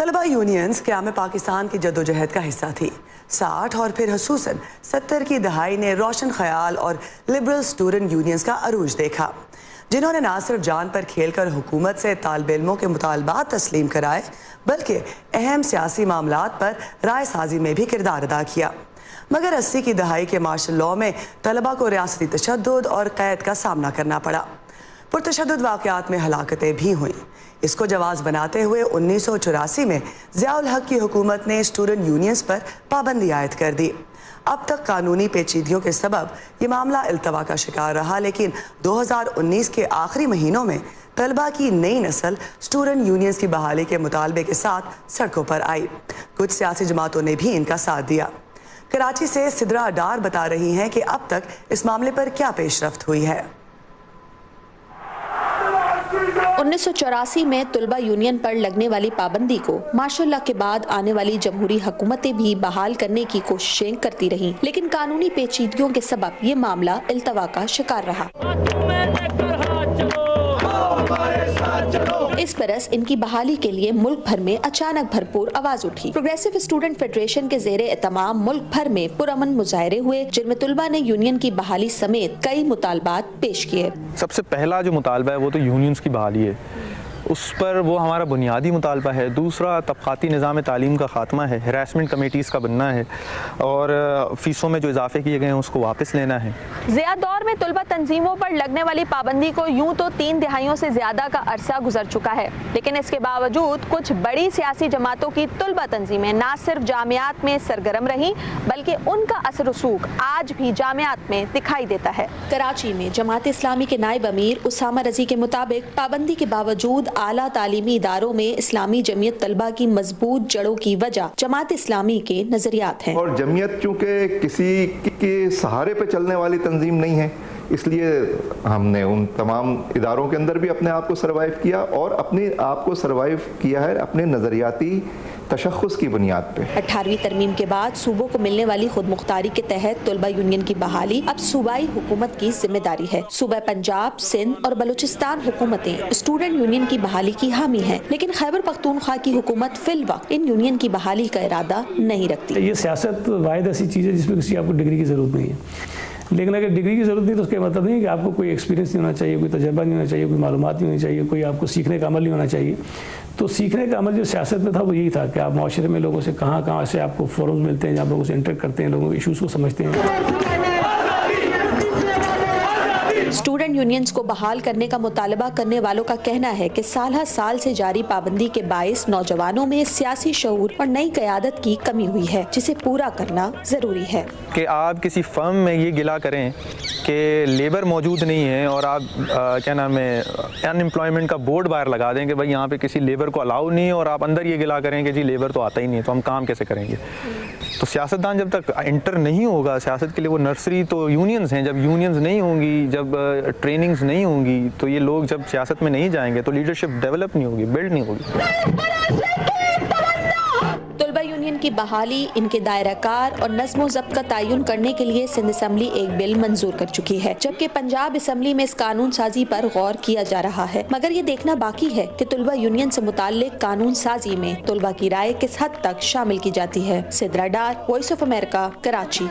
طلبہ یونینز قیام پاکستان کی جدوجہد کا حصہ تھی۔ 60 اور پھر خصوصاً 70 کی دہائی نے روشن خیال اور لبرل اسٹوڈنٹ یونینز کا عروج دیکھا، جنہوں نے نہ صرف جان پر کھیل کر حکومت سے طالب علموں کے مطالبات تسلیم کرائے بلکہ اہم سیاسی معاملات پر رائے سازی میں بھی کردار ادا کیا۔ مگر 80 کی دہائی کے مارشل لاء میں طلبہ کو ریاستی تشدد اور قید کا سامنا کرنا پڑا۔ پرتشدد واقعات میں ہلاکتیں بھی ہوئیں۔ اس کو جواز بناتے ہوئے 1984 میں ضیاء الحق کی حکومت نے اسٹوڈنٹ یونینز پر پابندی عائد کر دی۔ اب تک قانونی پیچیدگیوں کے سبب یہ معاملہ التوا کا شکار رہا، لیکن 2019 کے آخری مہینوں میں طلبہ کی نئی نسل اسٹوڈنٹ یونینز کی بحالی کے مطالبے کے ساتھ سڑکوں پر آئی۔ کچھ سیاسی جماعتوں نے بھی ان کا ساتھ دیا۔ کراچی سے سدرا ڈار بتا رہی ہیں کہ اب تک اس معاملے پر کیا پیش رفت ہوئی ہے۔ 1984 میں طلبہ یونین پر لگنے والی پابندی کو ماشاء اللہ کے بعد آنے والی جمہوری حکومتیں بھی بحال کرنے کی کوششیں کرتی رہیں، لیکن قانونی پیچیدگیوں کے سبب یہ معاملہ التوا کا شکار رہا۔ اس برس ان کی بحالی کے لیے ملک بھر میں اچانک بھرپور آواز اٹھی۔ پروگریسو اسٹوڈنٹ فیڈریشن کے زیر اہتمام ملک بھر میں پرامن مظاہرے ہوئے، جن میں طلبہ نے یونین کی بحالی سمیت کئی مطالبات پیش کیے۔ سب سے پہلا جو مطالبہ ہے وہ تو یونینز کی بحالی ہے، اس پر وہ ہمارا بنیادی مطالبہ ہے۔ دوسرا طبقاتی نظام تعلیم کا خاتمہ ہے، ہراسمنٹ کمیٹیز کا بننا ہے، اور فیسوں میں جو اضافے کیے گئے ہیں اس کو واپس لینا ہے۔ ضیاء دور میں طلبہ تنظیموں پر لگنے والی پابندی کو یوں تو 3 دہائیوں سے زیادہ کا عرصہ گزر چکا ہے، لیکن اس کے باوجود کچھ بڑی سیاسی جماعتوں کی طلبہ تنظیمیں نہ صرف جامعات میں سرگرم رہیں بلکہ ان کا اثر رسوخ آج بھی جامعات میں دکھائی دیتا ہے۔ کراچی میں جماعت اسلامی کے نائب امیر اسامہ رضی کے مطابق پابندی کے باوجود اعلیٰ تعلیمی اداروں میں اسلامی جمعیت طلبہ کی مضبوط جڑوں کی وجہ جماعت اسلامی کے نظریات ہیں، اور جمعیت چونکہ کسی کے سہارے پہ چلنے والی تنظیم نہیں ہے، اس لیے ہم نے ان تمام اداروں کے اندر بھی اپنے آپ کو سروائیو کیا، اور اپنے آپ کو سروائیو کیا ہے اپنے نظریاتی تشخص کی بنیاد پہ۔ 18ویں ترمیم کے بعد صوبوں کو ملنے والی خود مختاری کے تحت طلبہ یونین کی بحالی اب صوبائی حکومت کی ذمہ داری ہے۔ صوبہ پنجاب، سندھ اور بلوچستان حکومتیں اسٹوڈنٹ یونین کی بحالی کی حامی ہیں، لیکن خیبر پختونخوا کی حکومت فی الوقت ان یونین کی بحالی کا ارادہ نہیں رکھتی۔ یہ سیاست واحد ایسی چیز ہے جس میں کسی آپ کو ڈگری کی ضرورت نہیں ہے، لیکن اگر ڈگری کی ضرورت نہیں تو اس کا مطلب نہیں کہ آپ کو کوئی ایکسپیرینس نہیں ہونا چاہیے، کوئی تجربہ نہیں ہونا چاہیے، کوئی معلومات نہیں ہونی چاہیے، کوئی آپ کو سیکھنے کا عمل نہیں ہونا چاہیے۔ تو سیکھنے کا عمل جو سیاست میں تھا وہ یہی تھا کہ آپ معاشرے میں لوگوں سے کہاں سے آپ کو فورمز ملتے ہیں جہاں لوگوں سے انٹریکٹ کرتے ہیں، لوگوں کے ایشوز کو سمجھتے ہیں۔ اسٹوڈنٹ یونینز کو بحال کرنے کا مطالبہ کرنے والوں کا کہنا ہے کہ سال ہر سال سے جاری پابندی کے باعث نوجوانوں میں سیاسی شعور اور نئی قیادت کی کمی ہوئی ہے، جسے پورا کرنا ضروری ہے۔ کہ آپ کسی فرم میں یہ گلا کریں کہ لیبر موجود نہیں ہے اور آپ کیا نام ہے ان امپلائمنٹ کا بورڈ باہر لگا دیں کہ بھائی یہاں پہ کسی لیبر کو الاؤ نہیں ہے، اور آپ اندر یہ گلا کریں کہ جی لیبر تو آتا ہی نہیں ہے تو ہم کام کیسے کریں گے۔ تو سیاستدان جب تک انٹر نہیں ہوگا سیاست کے لیے، وہ نرسری تو یونینز ہیں، جب یونینز نہیں ہوں گی، جب ٹریننگز نہیں ہوں گی، تو یہ لوگ جب سیاست میں نہیں جائیں گے تو لیڈرشپ ڈیولپ نہیں ہوگی، بلڈ نہیں ہوگی۔ طلبہ یونین کی بحالی، ان کے دائرہ کار اور نظم و ضبط کا تعین کرنے کے لیے سندھ اسمبلی ایک بل منظور کر چکی ہے، جبکہ پنجاب اسمبلی میں اس قانون سازی پر غور کیا جا رہا ہے، مگر یہ دیکھنا باقی ہے کہ طلبہ یونین سے متعلق قانون سازی میں طلبہ کی رائے کس حد تک شامل کی جاتی ہے۔ Sidra Dar, voice of America, Karachi.